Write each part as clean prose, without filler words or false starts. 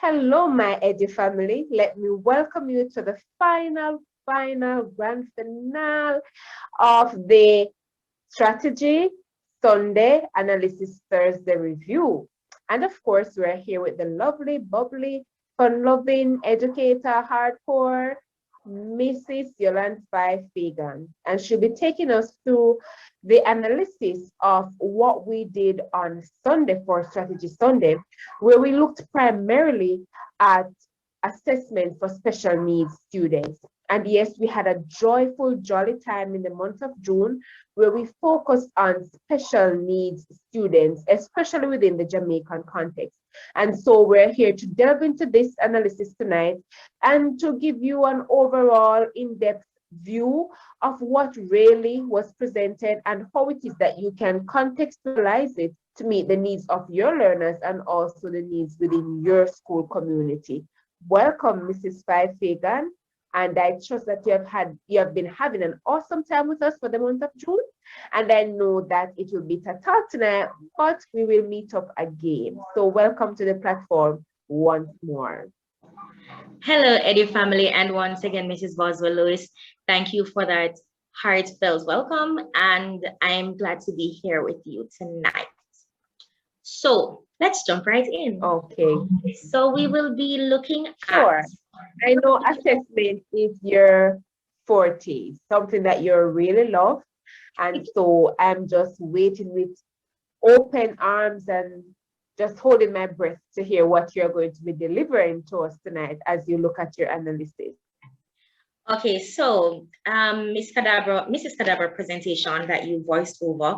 Hello, my Edu family. Let me welcome you to the final grand finale of the Strategy Sunday Analysis Thursday Review. And of course, we're here with the lovely, bubbly, fun-loving educator, hardcore, Mrs. Yolande Fagan. And she'll be taking us through the analysis of what we did on Sunday for Strategy Sunday, where we looked primarily at assessment for special needs students. And yes, we had a joyful, jolly time in the month of June where we focused on special needs students, especially within the Jamaican context. And so we're here to delve into this analysis tonight and to give you an overall in-depth view of what really was presented and how it is that you can contextualize it to meet the needs of your learners and also the needs within your school community. Welcome, Mrs. Fagan. And I trust that you have been having an awesome time with us for the month of June. And I know that it will be ta-ta tonight, but we will meet up again. So welcome to the platform once more. Hello, Edu family, and once again, Mrs. Boswell-Lewis, thank you for that heartfelt welcome, and I'm glad to be here with you tonight. So let's jump right in. Okay. So we will be looking at... I know assessment is your forte, something that you really love. And so I'm just waiting with open arms and just holding my breath to hear what you're going to be delivering to us tonight as you look at your analysis. Okay, so Mrs. Cadabra presentation that you voiced over,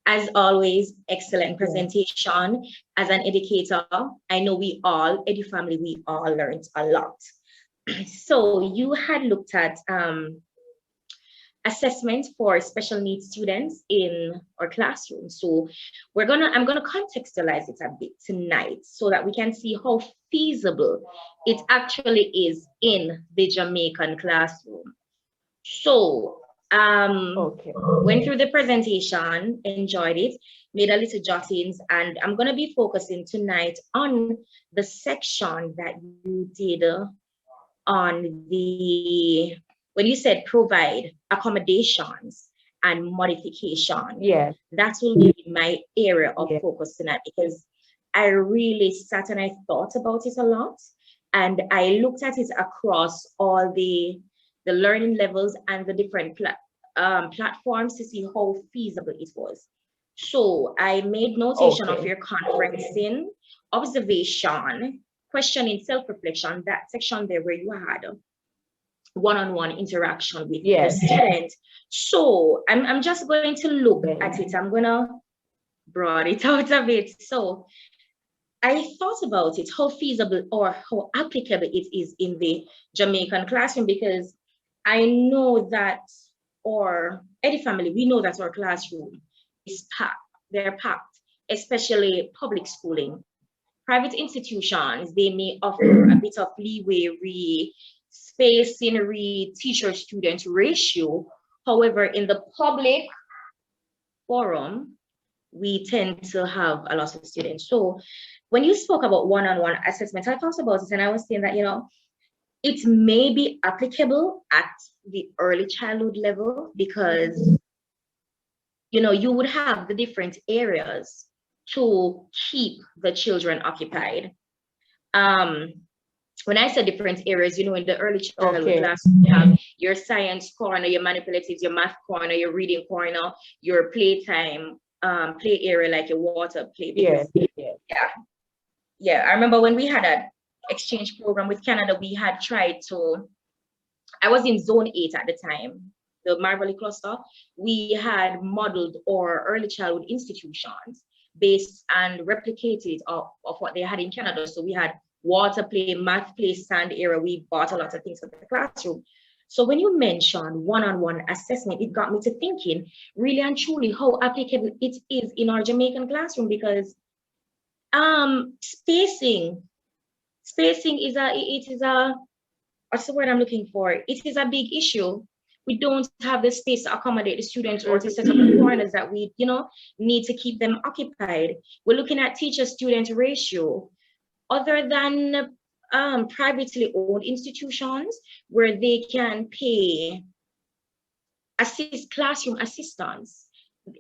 as always, excellent presentation. As an educator, I know we all, Edu family, we all learned a lot. So you had looked at assessment for special needs students in our classroom. So I'm gonna contextualize it a bit tonight so that we can see how feasible it actually is in the Jamaican classroom. So went through the presentation, enjoyed it, made a little jottings, and I'm gonna be focusing tonight on the section that you did on the, when you said provide accommodations and modification. Yeah, that will be my area of focus tonight, because I really sat and I thought about it a lot, and I looked at it across all the learning levels and the different platforms to see how feasible it was. So I made notation of your conferencing, observation, questioning, self-reflection, that section there where you had one-on-one interaction with the student. So I'm just going to look at it. I'm gonna broad it out a bit. So I thought about it, how feasible or how applicable it is in the Jamaican classroom, because I know that our Edu family, we know that our classroom is packed. They're packed, especially public schooling. Private institutions, they may offer a bit of leeway, spacing, teacher-student ratio. However, in the public forum, we tend to have a lot of students. So when you spoke about one-on-one assessment, I thought about it and I was saying that, it may be applicable at the early childhood level because, you would have the different areas to keep the children occupied. When I say different areas, in the early childhood class, you have your science corner, your manipulatives, your math corner, your reading corner, your playtime, play area like your water play. Yeah. I remember when we had an exchange program with Canada, we had tried to, I was in zone 8 at the time, the Marvelly cluster. We had modeled our early childhood institutions based and replicated of what they had in Canada. So we had water play, math play, sand area. We bought a lot of things for the classroom. So when you mentioned one-on-one assessment, it got me to thinking really and truly how applicable it is in our Jamaican classroom, because spacing is what's the word I'm looking for? It is a big issue. We don't have the space to accommodate the students or to set up the corners that we, need to keep them occupied. We're looking at teacher-student ratio. Other than privately owned institutions where they can pay classroom assistants.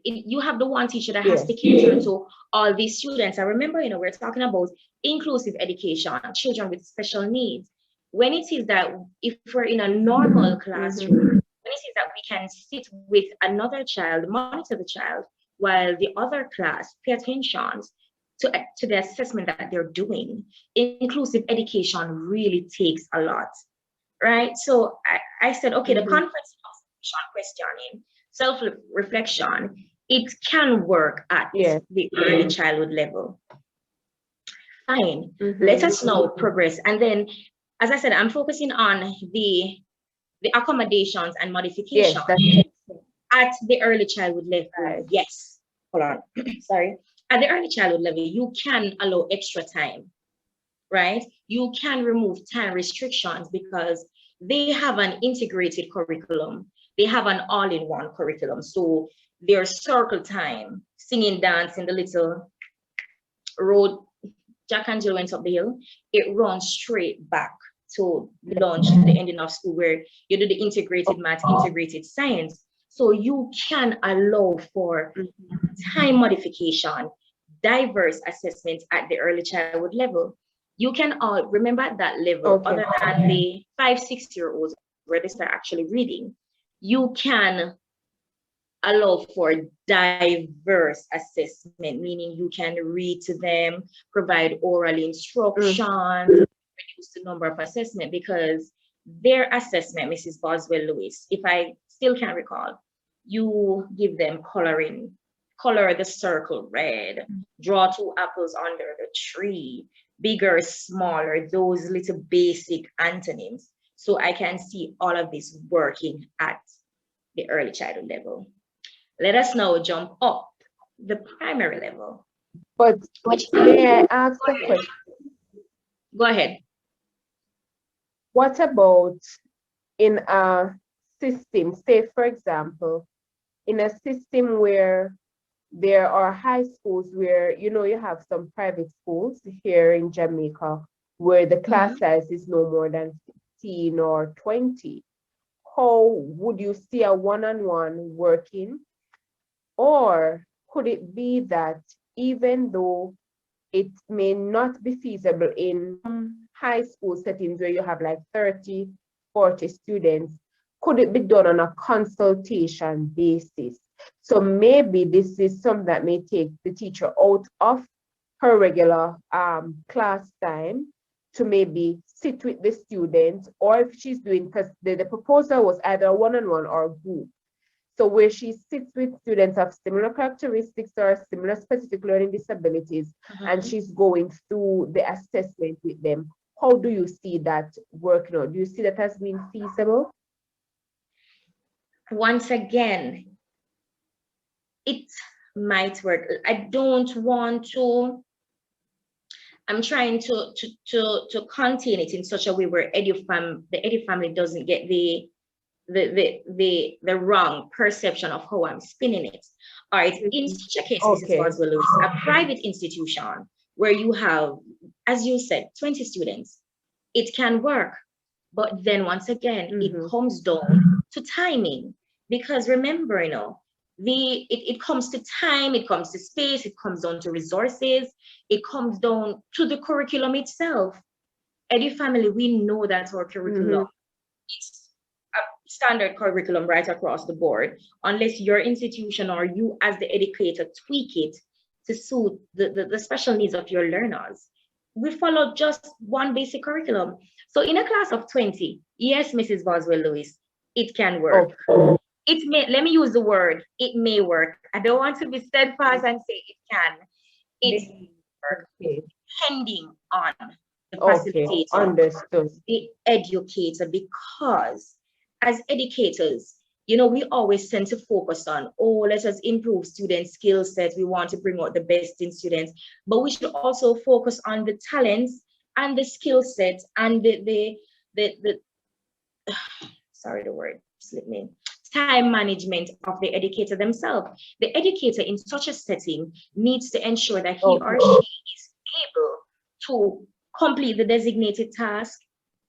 You have the one teacher that has to cater to all these students. I remember, we're talking about inclusive education, children with special needs. When it is that if we're in a normal classroom, when it is that we can sit with another child, monitor the child, while the other class pay attention to the assessment that they're doing, inclusive education really takes a lot, right? So I said, okay, the conference questioning, self-reflection, it can work at the early childhood level. Fine, let us now progress. And then, as I said, I'm focusing on the accommodations and modifications at the early childhood level. Yes, hold on, sorry. At the early childhood level, you can allow extra time, right? You can remove time restrictions because they have an integrated curriculum. They have an all-in-one curriculum. So there's circle time, singing, dancing, the little road, Jack and Jill went up the hill. It runs straight back to lunch, to the ending of school, where you do the integrated math, integrated science. So you can allow for time modification, diverse assessment at the early childhood level. You can all remember at that level, other than the 5-6-year-olds where they start actually reading, you can allow for diverse assessment, meaning you can read to them, provide oral instruction, reduce the number of assessment, because their assessment, Mrs. Boswell-Lewis, if I still can recall, you give them coloring, color the circle red, draw 2 apples under the tree, bigger, smaller, those little basic antonyms. So I can see all of this working at the early childhood level. Let us now jump up the primary level. But may I ask a question? Go ahead. What about in a system, say for example, in a system where there are high schools where, you have some private schools here in Jamaica where the class size is no more than 15 or 20. How would you see a one-on-one working? Or could it be that even though it may not be feasible in high school settings where you have like 30, 40 students, could it be done on a consultation basis? So maybe this is something that may take the teacher out of her regular class time to maybe sit with the students, or if she's doing, because the proposal was either one-on-one or group. So where she sits with students of similar characteristics or similar specific learning disabilities, and she's going through the assessment with them. How do you see that working out? Do you see that as being feasible? Once again, it might work. I don't want to, I'm trying to contain it in such a way where the Edu family doesn't get the wrong perception of how I'm spinning it. All right, in such a case, Mrs. Boswell-Lewis, a private institution where you have, as you said, 20 students, it can work. But then once again, it comes down to timing. Because remember, it comes to time, it comes to space, it comes down to resources, it comes down to the curriculum itself. Edu family, we know that our curriculum is a standard curriculum right across the board, unless your institution or you as the educator tweak it to suit the special needs of your learners. We follow just one basic curriculum. So in a class of 20, yes, Mrs. Boswell-Lewis, it can work. It may, let me use the word, it may work. I don't want to be steadfast and say it can. It may work, depending on the facilitator, understood. the educator, because as educators, we always tend to focus on, let us improve student skill sets. We want to bring out the best in students, but we should also focus on the talents and the skill sets and the sorry, the word slipped me. Time management of the educator themselves. The educator in such a setting needs to ensure that he or she is able to complete the designated task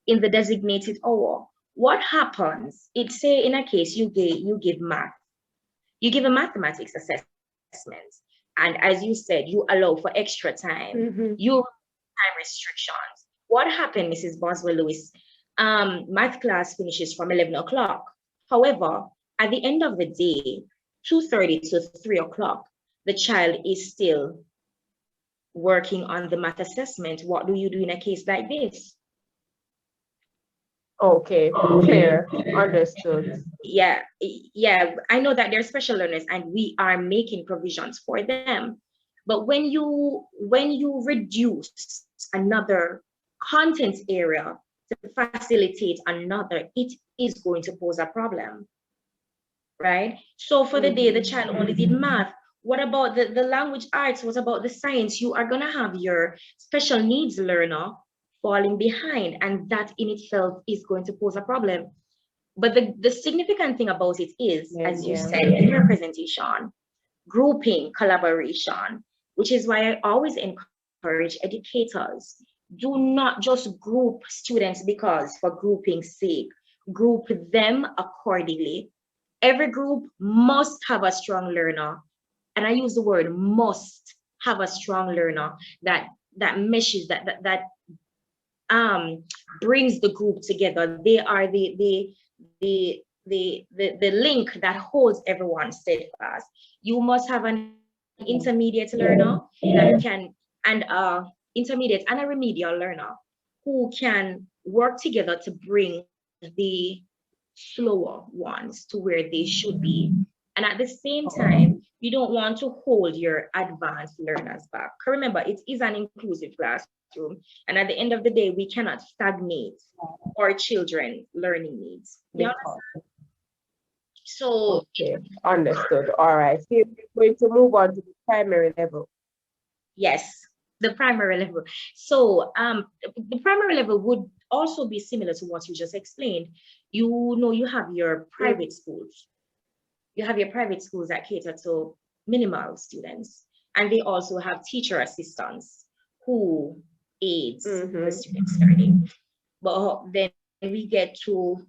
in the designated hour. What happens? It's say in a case you give math, you give a mathematics assessment, and as you said, you allow for extra time. You time restrictions. What happened, Mrs. Boswell-Lewis? Math class finishes from 11 o'clock. However, at the end of the day, 2:30 to 3 o'clock, the child is still working on the math assessment. What do you do in a case like this? Okay, clear, understood. Yeah, I know that they're special learners and we are making provisions for them. But when you reduce another content area to facilitate another, it is going to pose a problem, right? So for the day the child only did math, what about the language arts? What about the science? You are going to have your special needs learner falling behind, and that in itself is going to pose a problem. But the significant thing about it is, as you said in your presentation, grouping, collaboration, which is why I always encourage educators, do not just group students because for grouping's sake, group them accordingly. Every group must have a strong learner, and I use the word must have a strong learner that meshes, that brings the group together. They are the link that holds everyone steadfast. You must have an intermediate learner that can, and intermediate and a remedial learner who can work together to bring the slower ones to where they should be. And at the same time, you don't want to hold your advanced learners back. Remember, it is an inclusive classroom. And at the end of the day, we cannot stagnate our children's learning needs. Yeah. So, okay, understood. All right. So we're going to move on to the primary level. Yes, the primary level. So the primary level would also be similar to what you just explained. You know, you have your private schools. You have your private schools that cater to minimal students, and they also have teacher assistants who aids the students learning. But then we get to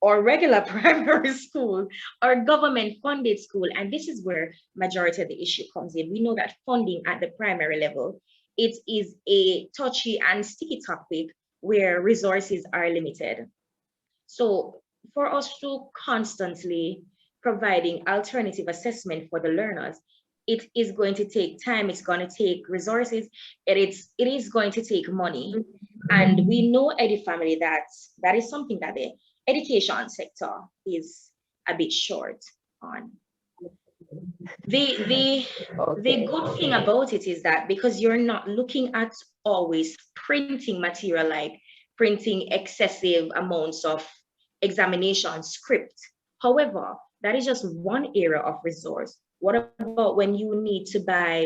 our regular primary school or government funded school, and this is where majority of the issue comes in. We know that funding at the primary level, it is a touchy and sticky topic where resources are limited. So for us to constantly providing alternative assessment for the learners, it is going to take time, it's going to take resources, it is going to take money. And we know EduFamily that is something that the education sector is a bit short on. The good thing about it is that because you're not looking at always printing material, like printing excessive amounts of examination script. However, that is just one area of resource. What about when you need to buy,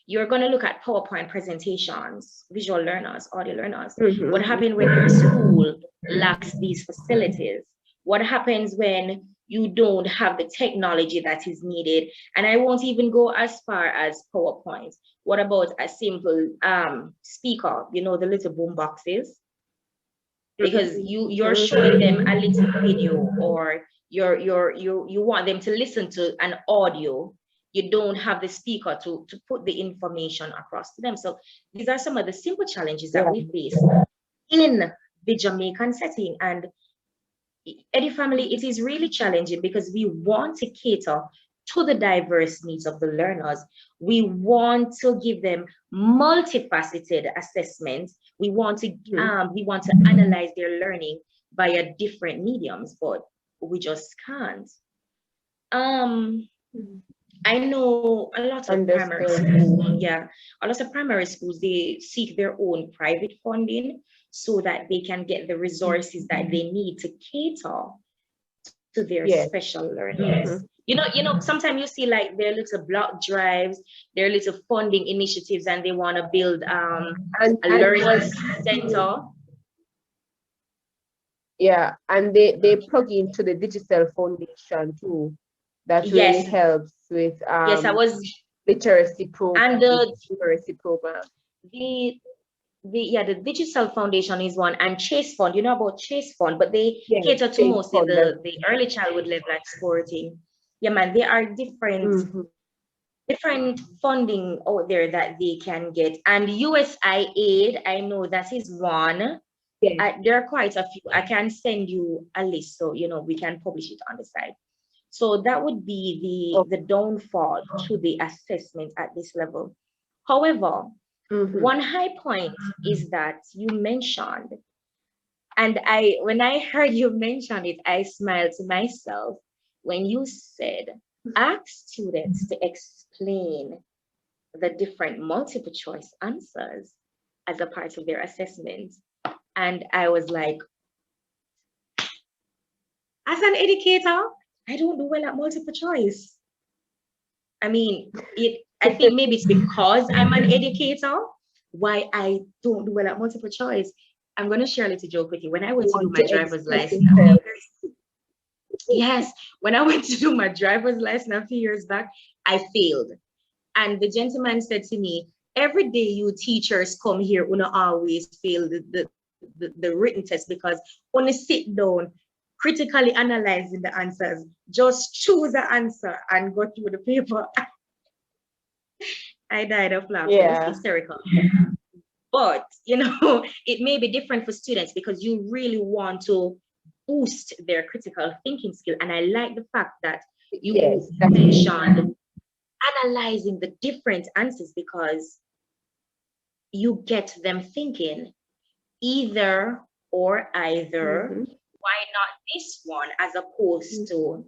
you're going to look at PowerPoint presentations, visual learners, audio learners. What happens when your school lacks these facilities? What happens when you don't have the technology that is needed? And I won't even go as far as PowerPoint. What about a simple speaker, you know, the little boom boxes? Because you're showing them a little video, or you want them to listen to an audio. You don't have the speaker to put the information across to them. So these are some of the simple challenges that we face in the Jamaican setting. And EduFamily, it is really challenging because we want to cater to the diverse needs of the learners. We want to give them multifaceted assessments. We want to analyze their learning via different mediums, but we just can't. I know a lot of primary schools, a lot of primary schools, they seek their own private funding so that they can get the resources that they need to cater to their special learners. You know, sometimes you see like their little block drives, their little funding initiatives, and they want to build a learning center. Yeah, and they plug into the digital foundation too. That really helps with yes, literacy program. And the Literacy program. the the digital foundation is one, and Chase Fund, you know about Chase Fund, but they Yes, cater to Chase mostly Fund. the early childhood level, like sporting. Yeah, man, there are different funding out there that they can get. And USAID, I know that is one. Yes. There are quite a few. I can send you a list, so you know we can publish it on the site. So that would be the downfall to the assessment at this level. However, one high point is that you mentioned, and when I heard you mention it, I smiled to myself when you said, ask students to explain the different multiple choice answers as a part of their assessment. And I was like, as an educator, I don't do well at multiple choice. I mean, I think maybe it's because I'm an educator why I don't do well at multiple choice. I'm going to share a little joke with you. When I went to do my driver's license, yes, when I went to do my driver's license a few years back, I failed. And the gentleman said to me, every day you teachers come here, you always fail the written test because when you sit down, critically analyzing the answers, just choose an answer and go through the paper. I died of laughter. It was hysterical. But, you know, it may be different for students because you really want to boost their critical thinking skill. And I like the fact that you mentioned analyzing the different answers because you get them thinking either or either. Why not this one as opposed to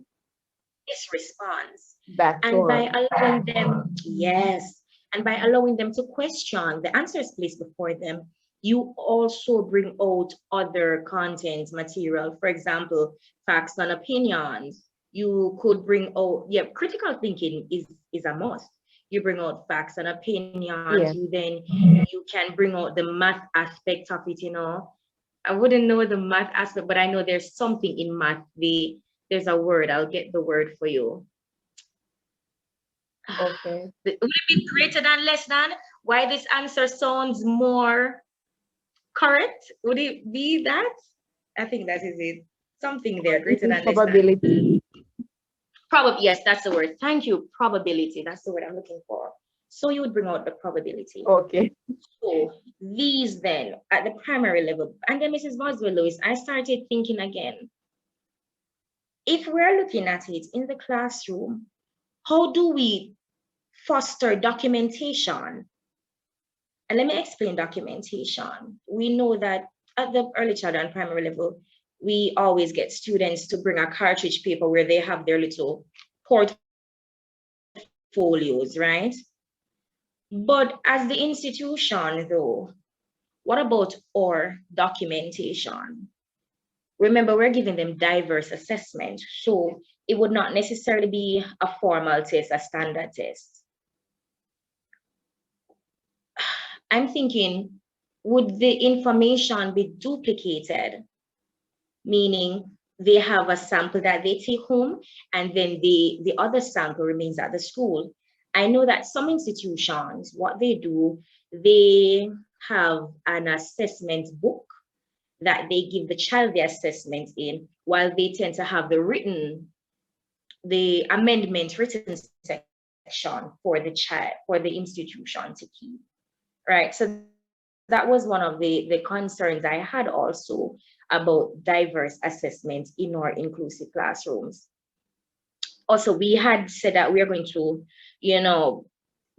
this response? And by allowing them, yes, and by allowing them to question the answers placed before them, you also bring out other content material. For example, facts and opinions. You could bring out, critical thinking is a must. You bring out facts and opinions. You can bring out the math aspect of it, you know. I wouldn't know the math aspect, but I know there's something in math. There's a word, I'll get the word for you. Okay. Would it be greater than, less than? Why this answer sounds more correct? Would it be that? I think that is it. Something there, greater than, probability. Probably, yes, that's the word. Thank you. Probability. That's the word I'm looking for. So you would bring out the probability. Okay. So these then at the primary level, and then Mrs. Boswell-Lewis, I started thinking again. If we're looking at it in the classroom, how do we foster documentation? And let me explain documentation. We know that at the early childhood and primary level, we always get students to bring a cartridge paper where they have their little portfolios, right? But as the institution though, what about our documentation? Remember, we're giving them diverse assessment. So it would not necessarily be a formal test, a standard test. I'm thinking, would the information be duplicated? Meaning they have a sample that they take home and then the other sample remains at the school. I know that some institutions, what they do, they have an assessment book that they give the child the assessment in, while they tend to have the amendment written section for the child, for the institution to keep, right? So that was one of the concerns I had also about diverse assessment in our inclusive classrooms. Also, we had said that we are going to, you know,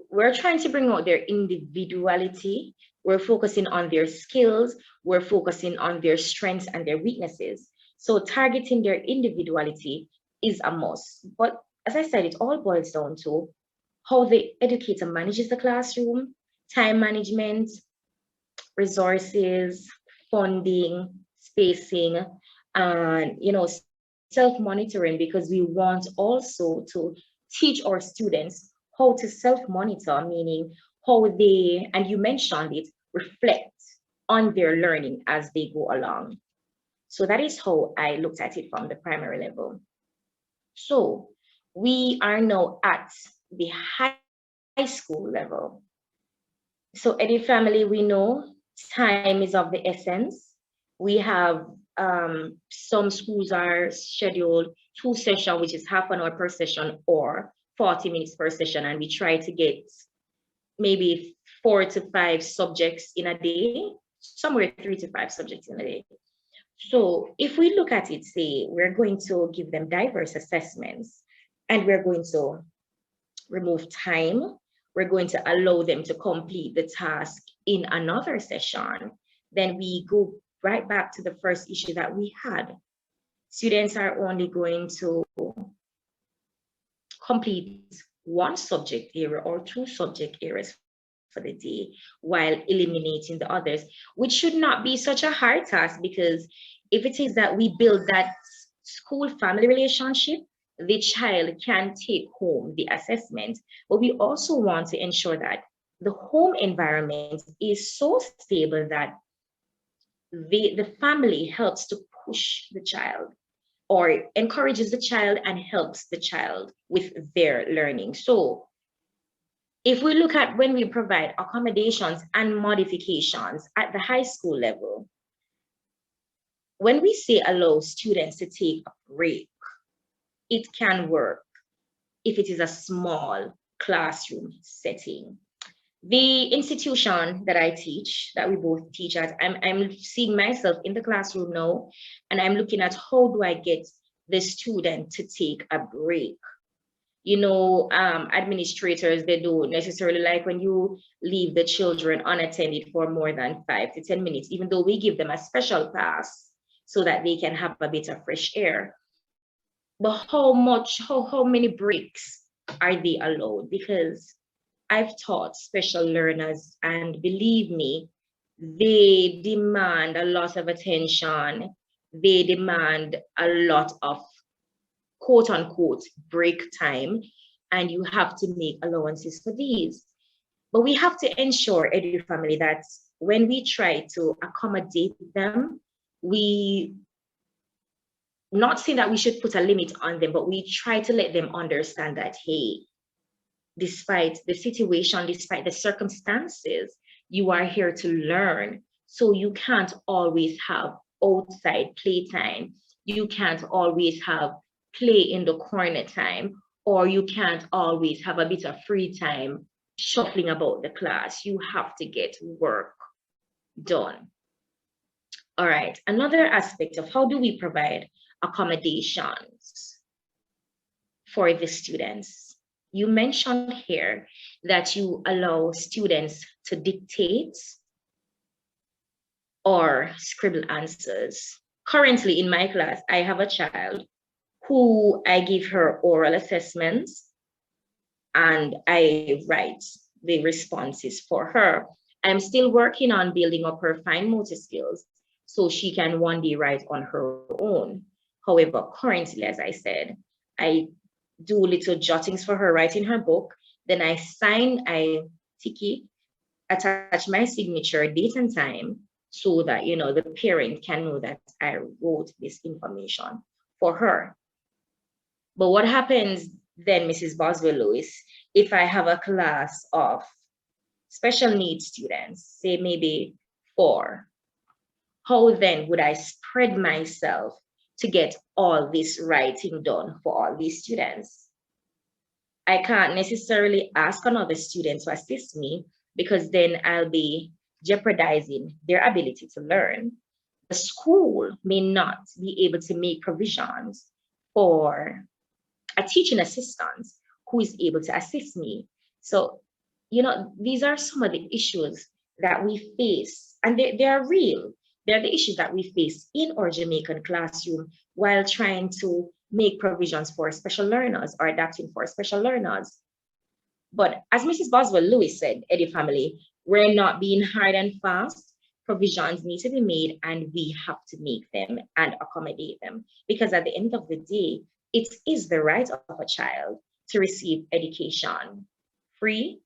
we're trying to bring out their individuality. We're focusing on their skills. We're focusing on their strengths and their weaknesses. So targeting their individuality is a must. But as I said, it all boils down to how the educator manages the classroom, time management, resources, funding, spacing, and, you know, self-monitoring, because we want also to teach our students how to self-monitor, meaning how they, and you mentioned it, reflect on their learning as they go along. So that is how I looked at it from the primary level. So we are now at the higher school level. So Eddie family, we know time is of the essence. We have some schools are scheduled 2 sessions, which is half an hour per session or 40 minutes per session. And we try to get maybe 4 to 5 subjects in a day, somewhere 3 to 5 subjects in a day. So if we look at it, say, we're going to give them diverse assessments and we're going to remove time, we're going to allow them to complete the task in another session, then we go right back to the first issue that we had. Students are only going to complete 1 subject area or 2 subject areas for the day while eliminating the others, which should not be such a hard task, because if it is that we build that school family relationship, the child can take home the assessment. But we also want to ensure that the home environment is so stable that the family helps to push the child or encourages the child and helps the child with their learning. So if we look at when we provide accommodations and modifications at the high school level, when we say allow students to take a break, it can work if it is a small classroom setting. The institution that I teach, that we both teach at, I'm seeing myself in the classroom now, and I'm looking at how do I get the student to take a break. You know, administrators, they don't necessarily like when you leave the children unattended for more than 5 to 10 minutes, even though we give them a special pass so that they can have a bit of fresh air. But how many breaks are they allowed? Because I've taught special learners, and believe me, they demand a lot of attention. They demand a lot of quote unquote break time, and you have to make allowances for these. But we have to ensure, Edu family, that when we try to accommodate them, we not saying that we should put a limit on them, but we try to let them understand that, hey, despite the situation, despite the circumstances, you are here to learn. So you can't always have outside playtime. You can't always have play in the corner time, or you can't always have a bit of free time shuffling about the class. You have to get work done. All right, another aspect of how do we provide accommodations for the students. You mentioned here that you allow students to dictate or scribble answers. Currently in my class, I have a child who I give her oral assessments and I write the responses for her. I'm still working on building up her fine motor skills so she can one day write on her own. However, currently, as I said, I do little jottings for her, write in her book, then I sign, I tick it, attach my signature, date and time, so that, you know, the parent can know that I wrote this information for her. But what happens then, Mrs. Boswell-Lewis, if I have a class of special needs students, say maybe 4, how then would I spread myself to get all this writing done for all these students? I can't necessarily ask another student to assist me, because then I'll be jeopardizing their ability to learn. The school may not be able to make provisions for a teaching assistant who is able to assist me. So, you know, these are some of the issues that we face, and they are real. They're the issues that we face in our Jamaican classroom while trying to make provisions for special learners or adapting for special learners. But as Mrs. Boswell-Lewis said, Eddie family, we're not being hard and fast. Provisions need to be made, and we have to make them and accommodate them, because at the end of the day, it is the right of a child to receive education, free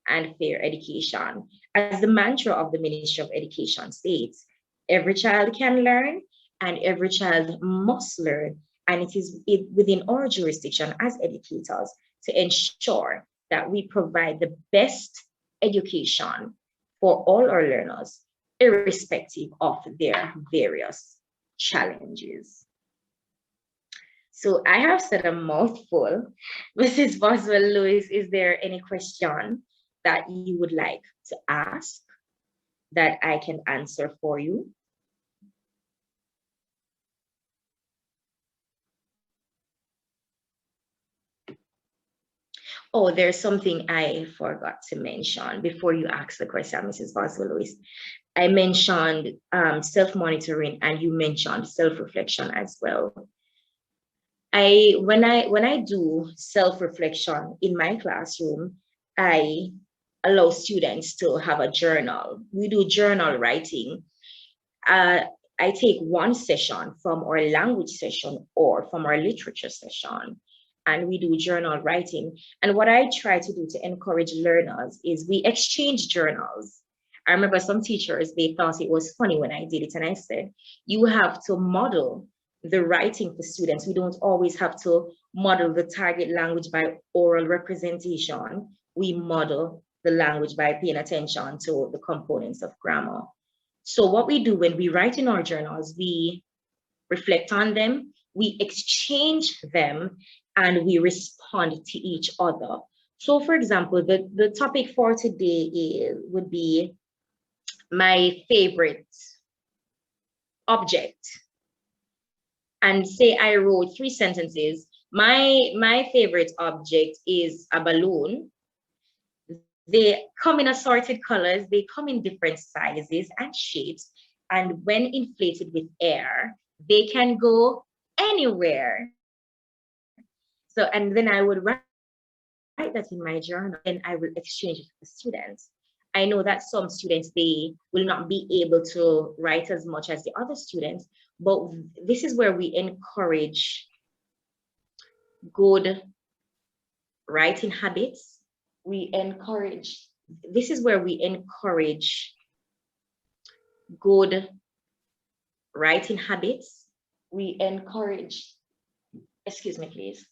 and fair education. As the mantra of the Ministry of Education states, every child can learn and every child must learn. And it is within our jurisdiction as educators to ensure that we provide the best education for all our learners, irrespective of their various challenges. So I have said a mouthful. Mrs. Boswell-Lewis, is there any question that you would like to ask that I can answer for you? Oh, there's something I forgot to mention before you ask the question, Mrs. Boswell-Lewis. I mentioned self-monitoring, and you mentioned self-reflection as well. When I do self-reflection in my classroom, I allow students to have a journal. We do journal writing. I take one session from our language session or from our literature session, and we do journal writing. And what I try to do to encourage learners is we exchange journals. I remember some teachers, they thought it was funny when I did it, and I said, you have to model the writing for students. We don't always have to model the target language by oral representation. We model the language by paying attention to the components of grammar. So what we do when we write in our journals, we reflect on them, we exchange them, and we respond to each other. So for example, the topic for today would be my favorite object. And say I wrote 3 sentences. My favorite object is a balloon. They come in assorted colors, they come in different sizes and shapes, and when inflated with air, they can go anywhere. So, and then I would write that in my journal, and I will exchange it with the students. I know that some students, they will not be able to write as much as the other students, but this is where we encourage good writing habits. This is where we encourage good writing habits. We encourage, excuse me, please.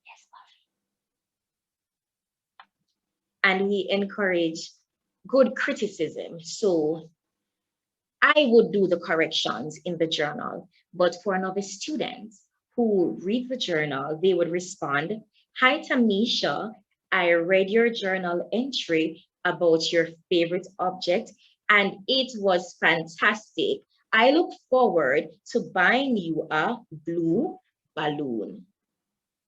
Yes, and we encourage good criticism. So I would do the corrections in the journal, but for another student who reads the journal, they would respond, "Hi, Tamisha, I read your journal entry about your favorite object, and it was fantastic. I look forward to buying you a blue balloon."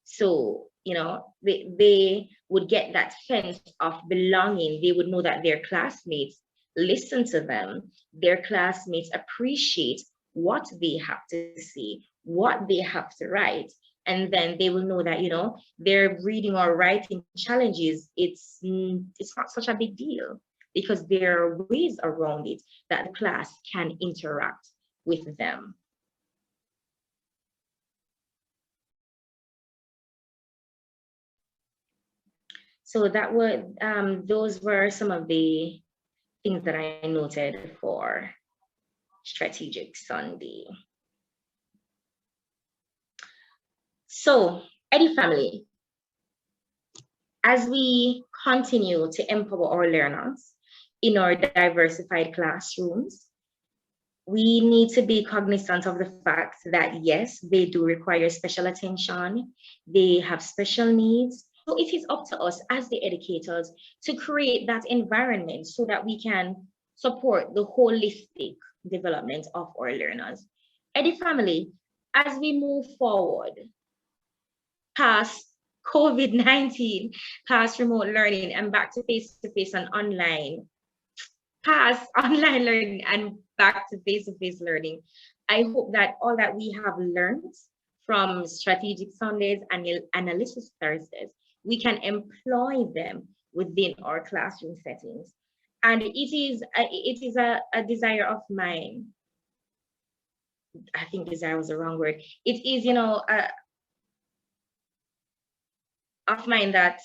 So, you know, they would get that sense of belonging. They would know that their classmates listen to them. Their classmates appreciate what they have to say, what they have to write. And then they will know that, you know, their reading or writing challenges, it's not such a big deal, because there are ways around it that the class can interact with them. So that would, those were some of the things that I noted for Strategic Sunday. So, Eddie family, as we continue to empower our learners in our diversified classrooms, we need to be cognizant of the fact that yes, they do require special attention, they have special needs. So it is up to us as the educators to create that environment so that we can support the holistic development of our learners. Eddie family, as we move forward past COVID-19, past remote learning, and back to face-to-face and online, past online learning and back to face-to-face learning, I hope that all that we have learned from Strategic Sundays and Analysis Thursdays, we can employ them within our classroom settings. And it is a desire of mine. I think desire was the wrong word. It is, you know, of mine that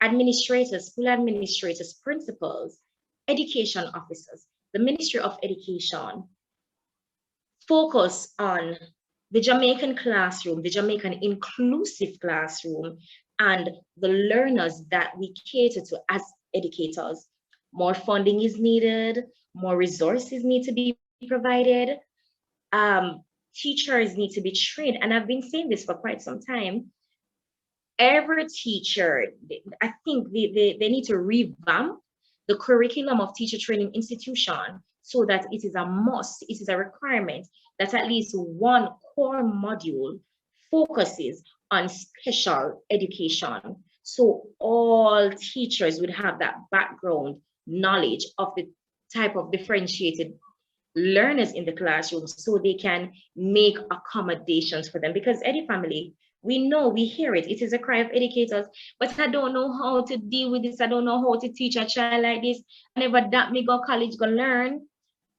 administrators, school administrators, principals, education officers, the Ministry of Education focus on the Jamaican classroom, the Jamaican inclusive classroom, and the learners that we cater to as educators. More funding is needed, more resources need to be provided, teachers need to be trained. And I've been saying this for quite some time. Every teacher, I think they need to revamp the curriculum of teacher training institution so that it is a must, it is a requirement that at least one core module focuses on special education. So all teachers would have that background knowledge of the type of differentiated learners in the classroom so they can make accommodations for them. Because Eddie family, we know, we hear it. It is a cry of educators, but I don't know how to deal with this. I don't know how to teach a child like this. I never that me go college, go learn.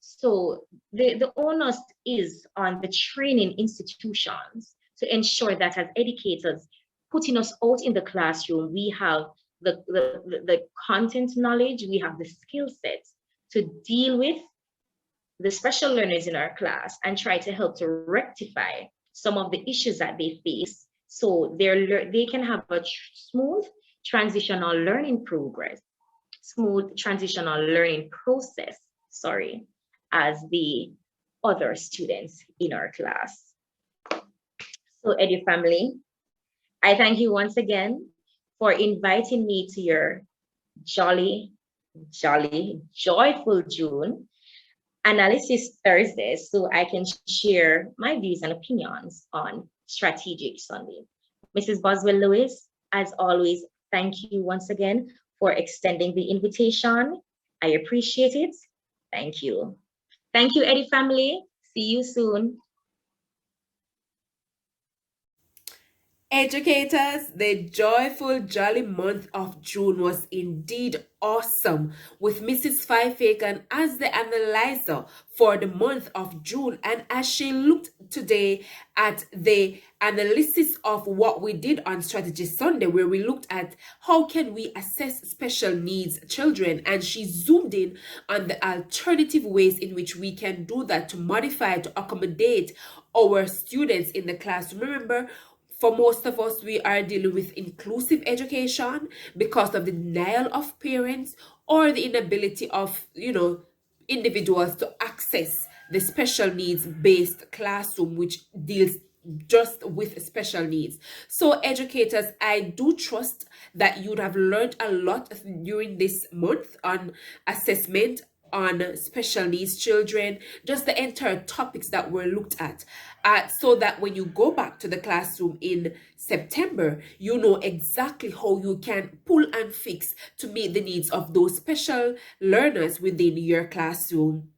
So the onus is on the training institutions to ensure that as educators, putting us out in the classroom, we have the content knowledge, we have the skill set to deal with the special learners in our class and try to help to rectify some of the issues that they face so they can have a smooth transitional learning progress, smooth transitional learning process, sorry, as the other students in our class. So Edu family, I thank you once again for inviting me to your jolly, joyful June Analysis Thursday so I can share my views and opinions on Strategic Sunday. Mrs. Boswell-Lewis, as always, thank you once again for extending the invitation. I appreciate it. Thank you. Thank you, Eddie family. See you soon. Educators, the joyful, jolly month of June was indeed awesome, with Mrs. Fifagan as the analyzer for the month of June. And as she looked today at the analysis of what we did on Strategy Sunday, where we looked at how can we assess special needs children, and she zoomed in on the alternative ways in which we can do that to modify, to accommodate our students in the classroom. Remember, for most of us, we are dealing with inclusive education because of the denial of parents or the inability of, individuals to access the special needs based classroom, which deals just with special needs. So educators, I do trust that you'd have learned a lot during this month on assessment, on special needs children, just the entire topics that were looked at, so that when you go back to the classroom in September, you know exactly how you can pull and fix to meet the needs of those special learners within your classroom.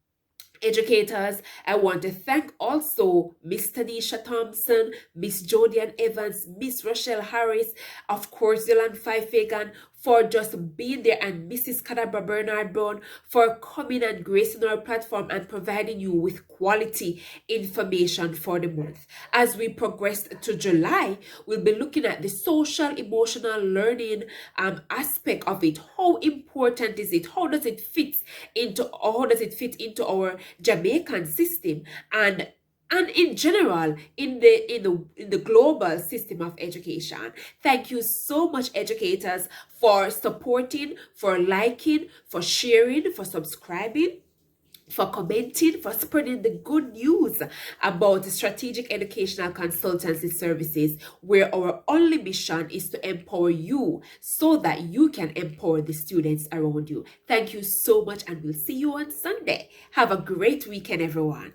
Educators, I want to thank also Miss Tanisha Thompson, Miss Jodian Evans, Miss Rochelle Harris, of course, Yolande Fifagan, for just being there, and Mrs. Kadabra Bernard Brown for coming and gracing our platform and providing you with quality information for the month. As we progress to July, we'll be looking at the social emotional learning aspect of it. How important is it? How does it fit into our Jamaican system, and in general in the global system of education? Thank you so much, educators, for supporting, for liking, for sharing, for subscribing, for commenting, for spreading the good news about strategic educational consultancy services, where our only mission is to empower you so that you can empower the students around you. Thank you so much, and we'll see you on Sunday. Have a great weekend, everyone.